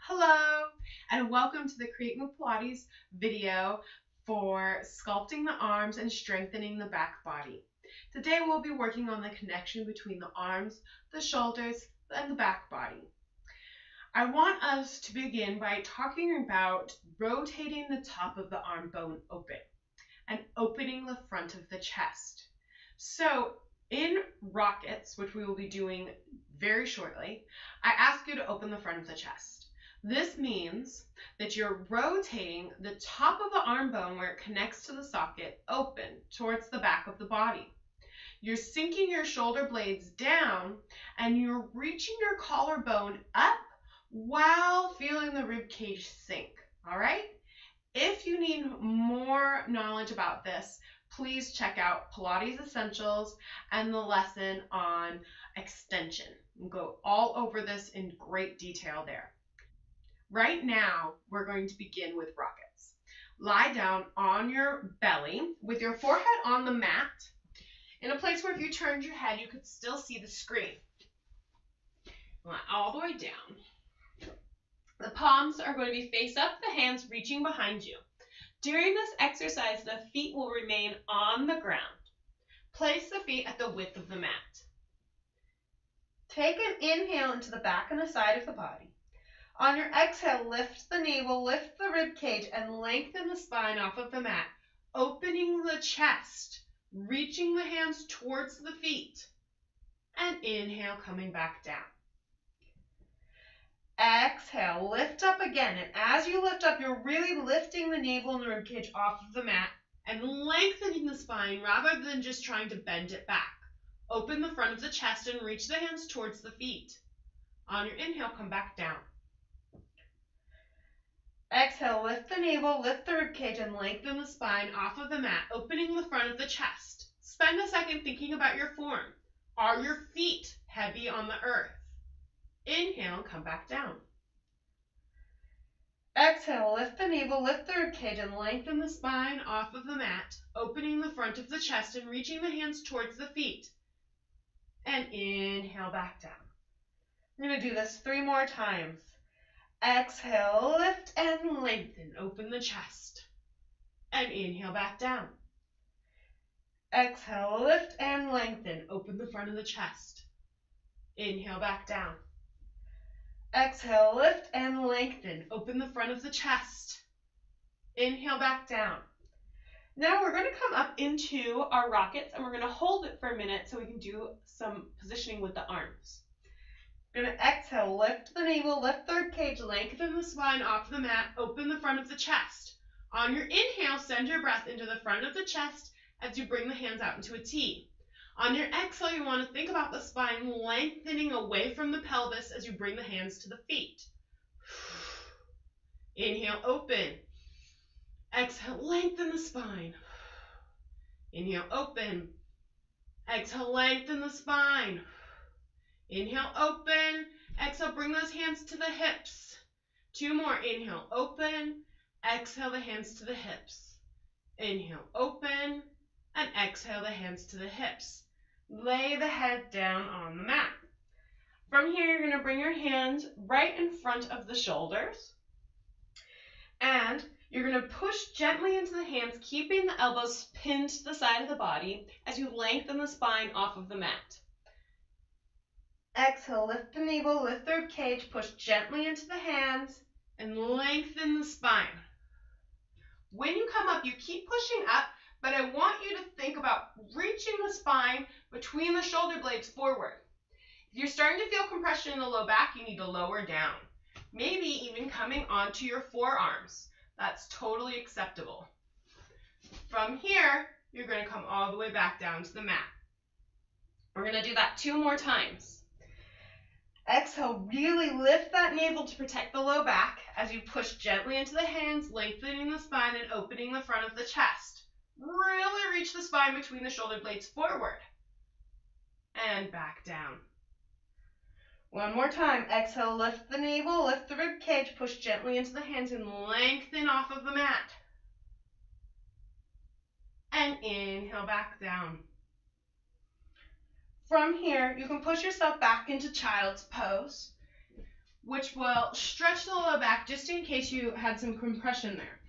Hello, and welcome to the Create Move Pilates video for sculpting the arms and strengthening the back body. Today we'll be working on the connection between the arms, the shoulders, and the back body. I want us to begin by talking about rotating the top of the arm bone open and opening the front of the chest. So in rockets, which we will be doing very shortly, I ask you to open the front of the chest. This means that you're rotating the top of the arm bone where it connects to the socket open towards the back of the body. You're sinking your shoulder blades down and you're reaching your collarbone up while feeling the rib cage sink. All right? If you need more knowledge about this, please check out Pilates Essentials and the lesson on extension. We'll go all over this in great detail there. Right now, we're going to begin with rockets. Lie down on your belly with your forehead on the mat in a place where if you turned your head, you could still see the screen. All the way down. The palms are going to be face up, the hands reaching behind you. During this exercise, the feet will remain on the ground. Place the feet at the width of the mat. Take an inhale into the back and the side of the body. On your exhale, lift the navel, lift the rib cage, and lengthen the spine off of the mat, opening the chest, reaching the hands towards the feet, and inhale, coming back down. Exhale, lift up again, and as you lift up, you're really lifting the navel and the rib cage off of the mat and lengthening the spine rather than just trying to bend it back. Open the front of the chest and reach the hands towards the feet. On your inhale, come back down. Exhale, lift the navel, lift the ribcage, and lengthen the spine off of the mat, opening the front of the chest. Spend a second thinking about your form. Are your feet heavy on the earth? Inhale, come back down. Exhale, lift the navel, lift the ribcage, and lengthen the spine off of the mat, opening the front of the chest and reaching the hands towards the feet. And inhale, back down. We're going to do this 3 more times. Exhale, lift and lengthen. Open the chest. And inhale back down. Exhale, lift and lengthen. Open the front of the chest. Inhale back down. Exhale, lift and lengthen. Open the front of the chest. Inhale back down. Now we're going to come up into our rockets and we're going to hold it for a minute so we can do some positioning with the arms. We're going to exhale, lift the navel, lift the ribcage, lengthen the spine off the mat, open the front of the chest. On your inhale, send your breath into the front of the chest as you bring the hands out into a T. On your exhale, you want to think about the spine lengthening away from the pelvis as you bring the hands to the feet. Inhale, open. Exhale, lengthen the spine. Inhale, open. Exhale, lengthen the spine. Inhale, open. Exhale, bring those hands to the hips. 2 more. Inhale, open. Exhale, the hands to the hips. Inhale, open. And exhale, the hands to the hips. Lay the head down on the mat. From here, you're going to bring your hands right in front of the shoulders. And you're going to push gently into the hands, keeping the elbows pinned to the side of the body as you lengthen the spine off of the mat. Exhale, lift the navel, lift the ribcage, push gently into the hands, and lengthen the spine. When you come up, you keep pushing up, but I want you to think about reaching the spine between the shoulder blades forward. If you're starting to feel compression in the low back, you need to lower down. Maybe even coming onto your forearms. That's totally acceptable. From here, you're going to come all the way back down to the mat. We're going to do that 2 more times. Exhale, really lift that navel to protect the low back as you push gently into the hands, lengthening the spine and opening the front of the chest. Really reach the spine between the shoulder blades forward. And back down. 1 more time. Exhale, lift the navel, lift the rib cage, push gently into the hands and lengthen off of the mat. And inhale back down. From here, you can push yourself back into child's pose. which will stretch the lower back just in case you had some compression there.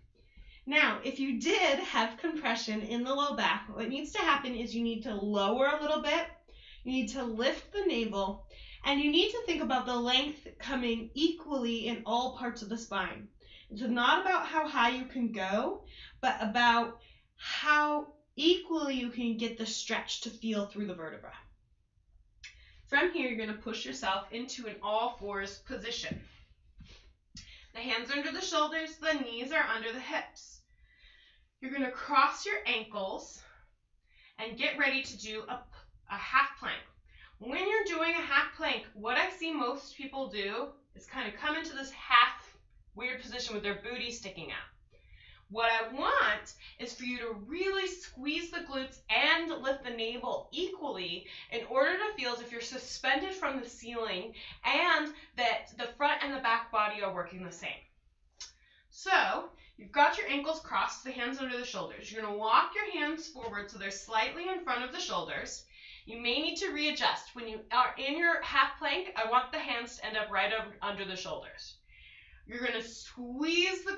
Now, if you did have compression in the low back, what needs to happen is you need to lower a little bit, you need to lift the navel, and you need to think about the length coming equally in all parts of the spine. It's not about how high you can go, but about how equally you can get the stretch to feel through the vertebra. From here, you're going to push yourself into an all-fours position. The hands are under the shoulders, the knees are under the hips. You're going to cross your ankles and get ready to do a half plank. When you're doing a half plank, what I see most people do is kind of come into this half weird position with their booty sticking out. What I want is for you to really squeeze the glutes and lift the navel equally in order to feel as if you're suspended from the ceiling and that the front and the back body are working the same. So, you've got your ankles crossed, the hands under the shoulders. You're going to walk your hands forward so they're slightly in front of the shoulders. You may need to readjust. When you are in your half plank, I want the hands to end up right under the shoulders. You're going to squeeze the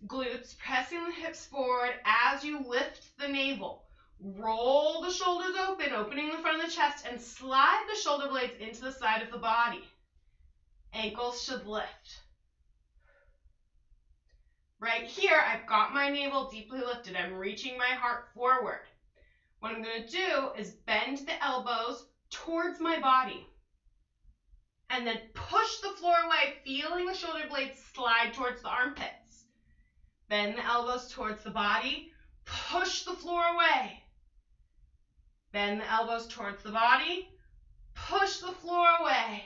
glutes, pressing the hips forward as you lift the navel. Roll the shoulders open, opening the front of the chest, and slide the shoulder blades into the side of the body. Ankles should lift. Right here, I've got my navel deeply lifted. I'm reaching my heart forward. What I'm going to do is bend the elbows towards my body. And then push the floor away, feeling the shoulder blades slide towards the armpits. Bend the elbows towards the body. Push the floor away. Bend the elbows towards the body. Push the floor away.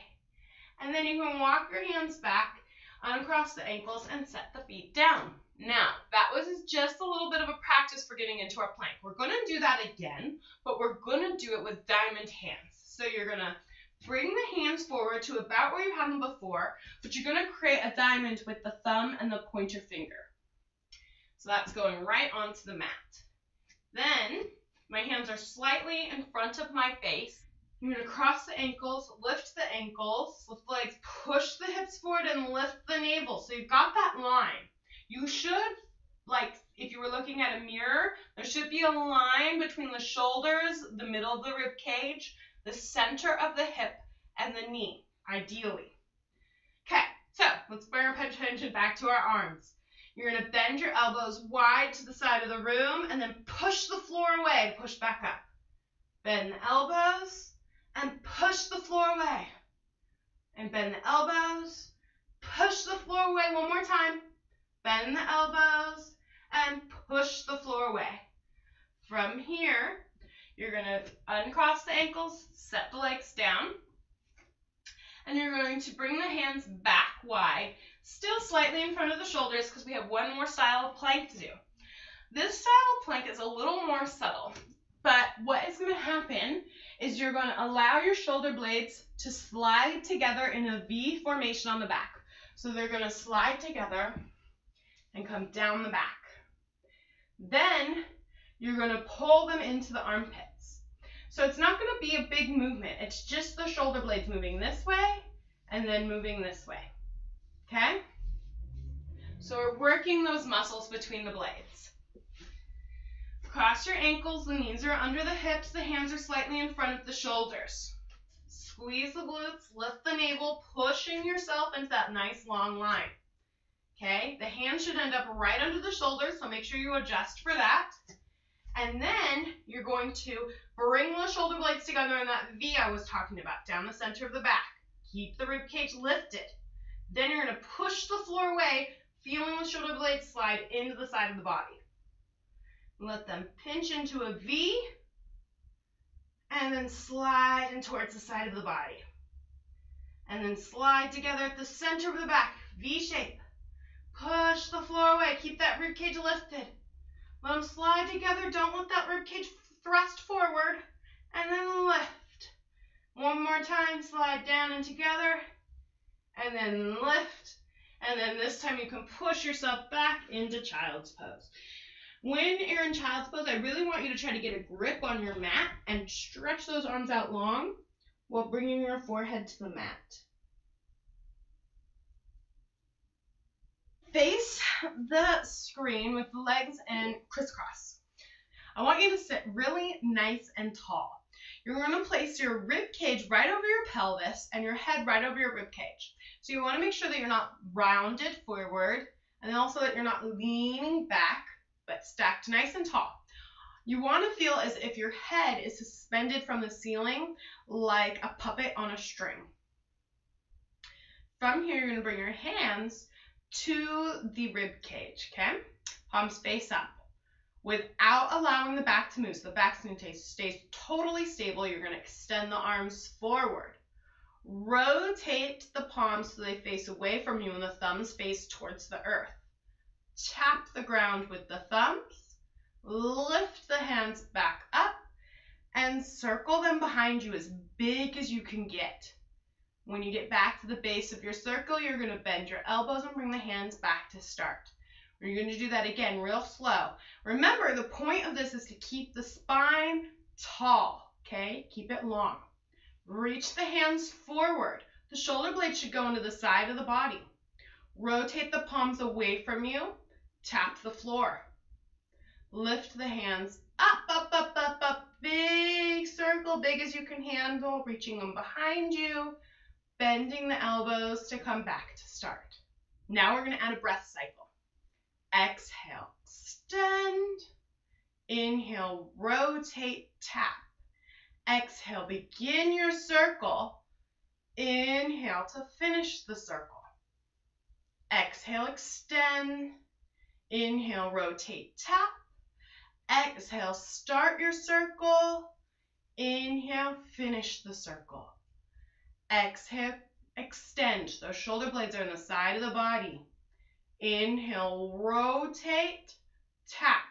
And then you can walk your hands back, uncross the ankles, and set the feet down. Now, that was just a little bit of a practice for getting into our plank. We're going to do that again, but we're going to do it with diamond hands. So you're going to bring the hands forward to about where you had them before, but you're going to create a diamond with the thumb and the pointer finger. So that's going right onto the mat. Then, my hands are slightly in front of my face. You're going to cross the ankles, lift the legs, push the hips forward, and lift the navel. So you've got that line. You should, if you were looking at a mirror, there should be a line between the shoulders, the middle of the rib cage, the center of the hip, and the knee, ideally. Okay, so let's bring our attention back to our arms. You're going to bend your elbows wide to the side of the room and then push the floor away to push back up. Bend the elbows and push the floor away. And bend the elbows, push the floor away. One more time. Bend the elbows and push the floor away. From here, you're going to uncross the ankles, set the legs down, and you're going to bring the hands back wide, still slightly in front of the shoulders because we have one more style of plank to do. This style of plank is a little more subtle, but what is going to happen is you're going to allow your shoulder blades to slide together in a V formation on the back. So they're going to slide together and come down the back. Then you're going to pull them into the armpits. So it's not going to be a big movement. It's just the shoulder blades moving this way and then moving this way. Okay? So we're working those muscles between the blades. Cross your ankles, the knees are under the hips, the hands are slightly in front of the shoulders. Squeeze the glutes, lift the navel, pushing yourself into that nice long line. Okay, the hands should end up right under the shoulders, so make sure you adjust for that. And then you're going to bring the shoulder blades together in that V I was talking about, down the center of the back. Keep the rib cage lifted. Then you're going to push the floor away, feeling the shoulder blades slide into the side of the body. Let them pinch into a V, and then slide in towards the side of the body. And then slide together at the center of the back, V shape. Push the floor away. Keep that rib cage lifted. Let them slide together. Don't let that rib cage thrust forward. And then lift. One more time. Slide down and together. And then lift. And then this time you can push yourself back into child's pose. When you're in child's pose, I really want you to try to get a grip on your mat and stretch those arms out long while bringing your forehead to the mat. face the screen with the legs in crisscross. I want you to sit really nice and tall. You're going to place your rib cage right over your pelvis and your head right over your rib cage. So you want to make sure that you're not rounded forward and also that you're not leaning back, but stacked nice and tall. You want to feel as if your head is suspended from the ceiling like a puppet on a string. From here, you're going to bring your hands to the rib cage, okay? Palms face up. Without allowing the back to move, so the back stays totally stable, you're going to extend the arms forward. Rotate the palms so they face away from you and the thumbs face towards the earth. Tap the ground with the thumbs. Lift the hands back up and circle them behind you as big as you can get. When you get back to the base of your circle, you're going to bend your elbows and bring the hands back to start. You're going to do that again real slow. Remember, the point of this is to keep the spine tall, okay? Keep it long. Reach the hands forward. The shoulder blades should go into the side of the body. Rotate the palms away from you. Tap the floor. Lift the hands up, up, up, up, up. Big circle, big as you can handle, reaching them behind you, bending the elbows to come back to start. Now we're going to add a breath cycle. Exhale, extend. Inhale, rotate, tap. Exhale, begin your circle. Inhale to finish the circle. Exhale, extend. Inhale, rotate, tap. Exhale, start your circle. Inhale, finish the circle. Exhale, extend. Those shoulder blades are in the side of the body. Inhale, rotate, tap.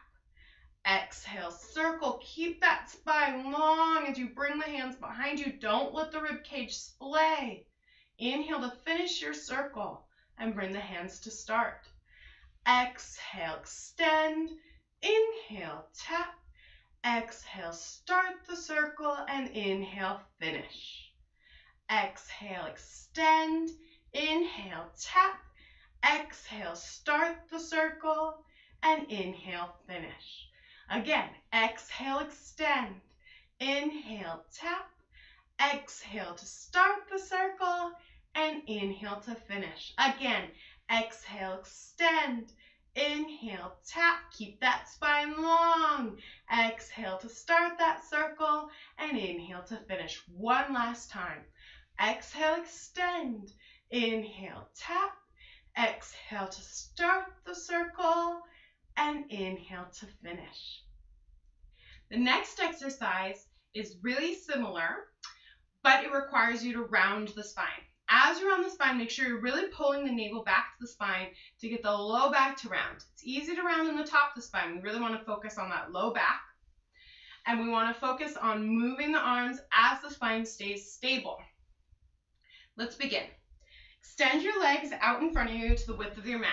Exhale, circle. Keep that spine long as you bring the hands behind you. Don't let the rib cage splay. Inhale to finish your circle and bring the hands to start. Exhale, extend. Inhale, tap. Exhale, start the circle and inhale, finish. Exhale, extend. Inhale, tap. Exhale, start the circle, and inhale, finish. Again, exhale, extend. Inhale, tap. Exhale to start the circle, and inhale to finish. Again, exhale, extend. Inhale, tap. Keep that spine long. Exhale to start that circle, and inhale to finish. One last time. Exhale, extend. Inhale, tap. Exhale to start the circle and inhale to finish. The next exercise is really similar, but it requires you to round the spine. As you round the spine, make sure you're really pulling the navel back to the spine to get the low back to round. It's easy to round in the top of the spine. We really want to focus on that low back, and we want to focus on moving the arms as the spine stays stable. Let's begin. Extend your legs out in front of you to the width of your mat.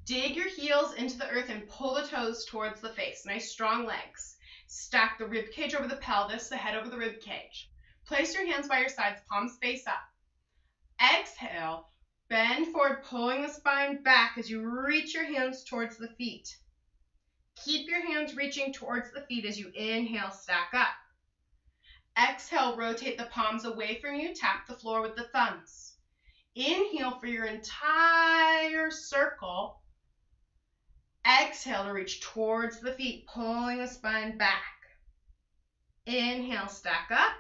Dig your heels into the earth and pull the toes towards the face. Nice strong legs. Stack the rib cage over the pelvis, the head over the rib cage. Place your hands by your sides, palms face up. Exhale, bend forward, pulling the spine back as you reach your hands towards the feet. Keep your hands reaching towards the feet as you inhale, stack up. Exhale, rotate the palms away from you, tap the floor with the thumbs. Inhale for your entire circle. Exhale to reach towards the feet, pulling the spine back. Inhale, stack up.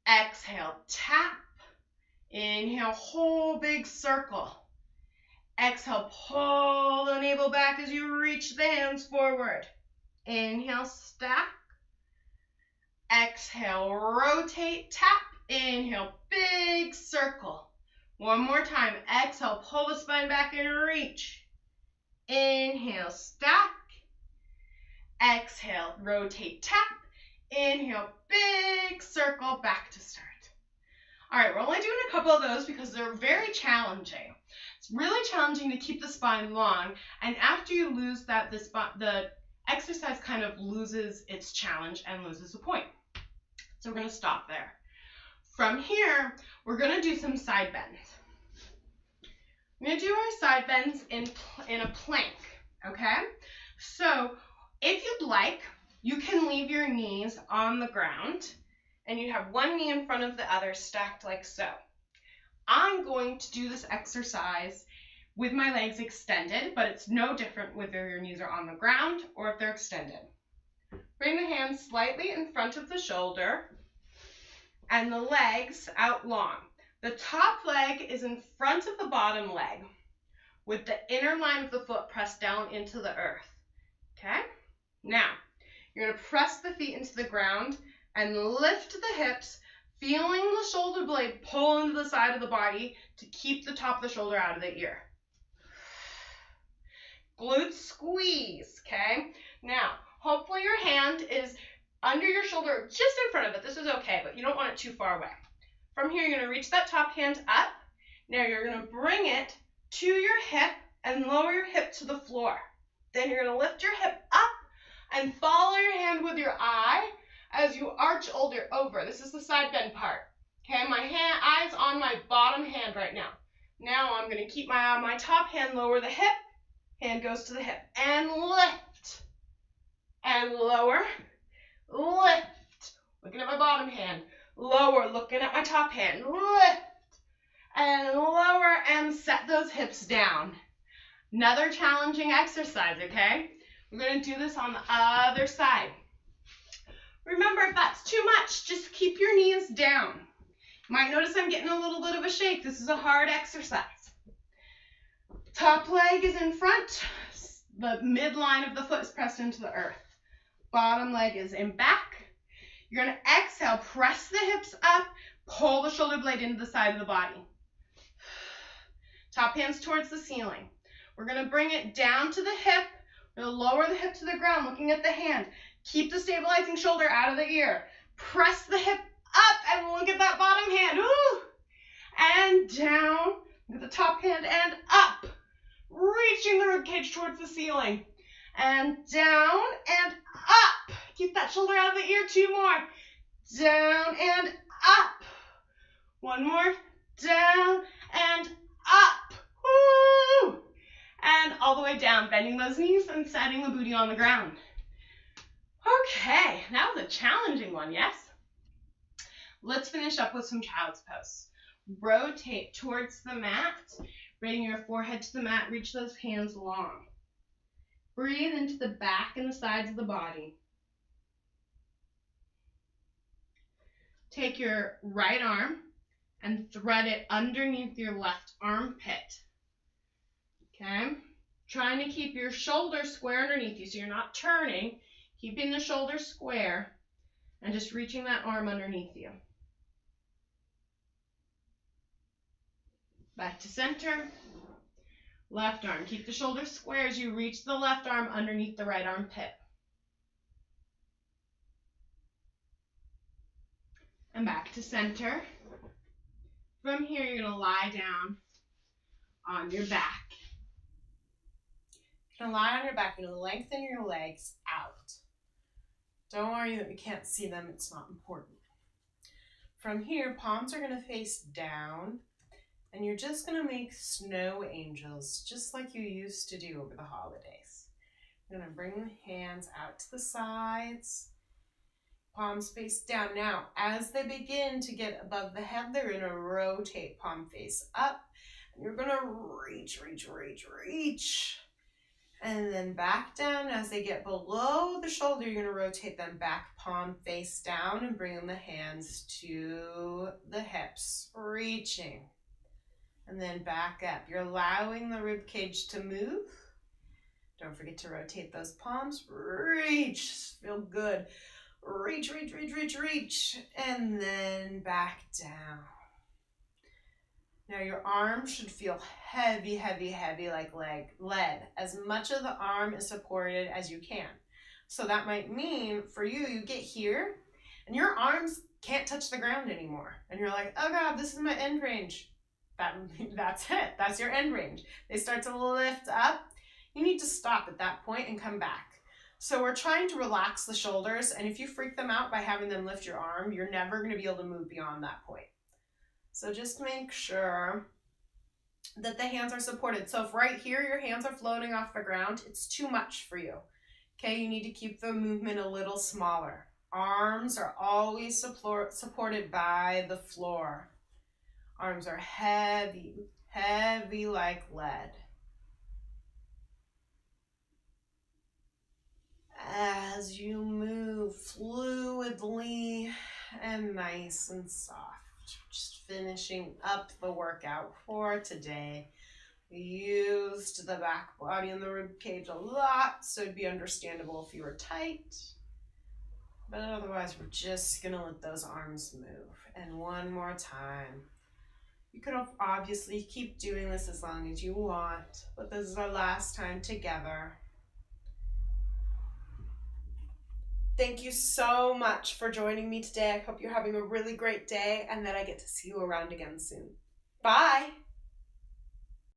Exhale, tap. Inhale, whole big circle. Exhale, pull the navel back as you reach the hands forward. Inhale, stack. Exhale, rotate, tap. Inhale, big circle. One more time. Exhale, pull the spine back and reach. Inhale, stack. Exhale, rotate, tap. Inhale, big circle, back to start. All right, we're only doing a couple of those because they're very challenging. It's really challenging to keep the spine long, and after you lose that, the exercise kind of loses its challenge and loses the point. So we're going to stop there. From here, we're going to do some side bends. We're gonna do our side bends in a plank, okay? So if you'd like, you can leave your knees on the ground and you have one knee in front of the other stacked like so. I'm going to do this exercise with my legs extended, but it's no different whether your knees are on the ground or if they're extended. Bring the hands slightly in front of the shoulder and the legs out long. The top leg is in front of the bottom leg with the inner line of the foot pressed down into the earth. Okay? Now, you're going to press the feet into the ground and lift the hips, feeling the shoulder blade pull into the side of the body to keep the top of the shoulder out of the ear. Glutes squeeze, okay? Now, hopefully your hand is under your shoulder, just in front of it. This is okay, but you don't want it too far away. From here, you're going to reach that top hand up. Now you're going to bring it to your hip and lower your hip to the floor. Then you're going to lift your hip up and follow your hand with your eye as you arch over. This is the side bend part. Okay, my eye's on my bottom hand right now. Now I'm going to keep my eye on my top hand, lower the hip, hand goes to the hip, and lift, and lower, lift, looking at my bottom hand, lower, looking at my top hand, lift, and lower, and set those hips down. Another challenging exercise, okay? We're going to do this on the other side. Remember, if that's too much, just keep your knees down. You might notice I'm getting a little bit of a shake. This is a hard exercise. Top leg is in front. The midline of the foot is pressed into the earth. Bottom leg is in back. You're going to exhale, press the hips up, pull the shoulder blade into the side of the body. Top hands towards the ceiling. We're going to bring it down to the hip. We're going to lower the hip to the ground, looking at the hand. Keep the stabilizing shoulder out of the ear. Press the hip up and look at that bottom hand. Ooh. And down. Look at the top hand and up. Reaching the ribcage towards the ceiling. And down and up. Keep that shoulder out of the ear. Two more. Down and up. One more. Down and up. Woo! And all the way down, bending those knees and setting the booty on the ground. Okay, that was a challenging one, yes? Let's finish up with some child's pose. Rotate towards the mat, bring your forehead to the mat, reach those hands long. Breathe into the back and the sides of the body. Take your right arm and thread it underneath your left armpit. Okay? Trying to keep your shoulders square underneath you so you're not turning, keeping the shoulders square and just reaching that arm underneath you. Back to center. Left arm. Keep the shoulders square as you reach the left arm underneath the right armpit. And back to center. From here, you're going to lie down on your back. You're going to lie on your back. You're going to lengthen your legs out. Don't worry that we can't see them. It's not important. From here, palms are going to face down. And you're just going to make snow angels, just like you used to do over the holidays. You're going to bring the hands out to the sides. Palms face down. Now, as they begin to get above the head, they're going to rotate palm face up. And you're going to reach, reach, reach, reach. And then back down. As they get below the shoulder, you're going to rotate them back, palm face down, and bring the hands to the hips, reaching. And then back up. You're allowing the rib cage to move. Don't forget to rotate those palms. Reach. Feel good. Reach, reach, reach, reach, reach. And then back down. Now your arm should feel heavy, heavy, heavy like lead. As much of the arm is supported as you can. So that might mean for you, you get here and your arms can't touch the ground anymore. And you're like, oh God, this is my end range. That's it. That's your end range. They start to lift up. You need to stop at that point and come back. So we're trying to relax the shoulders, and if you freak them out by having them lift your arm, you're never going to be able to move beyond that point. So just make sure that the hands are supported. So if right here your hands are floating off the ground, it's too much for you. Okay, you need to keep the movement a little smaller. Arms are always supported by the floor. Arms are heavy, heavy like lead. As you move fluidly and nice and soft, just finishing up the workout for today. We used the back body and the rib cage a lot, so it'd be understandable if you were tight. But otherwise, we're just gonna let those arms move. And one more time. You could obviously keep doing this as long as you want, but this is our last time together. Thank you so much for joining me today. I hope you're having a really great day and that I get to see you around again soon. Bye.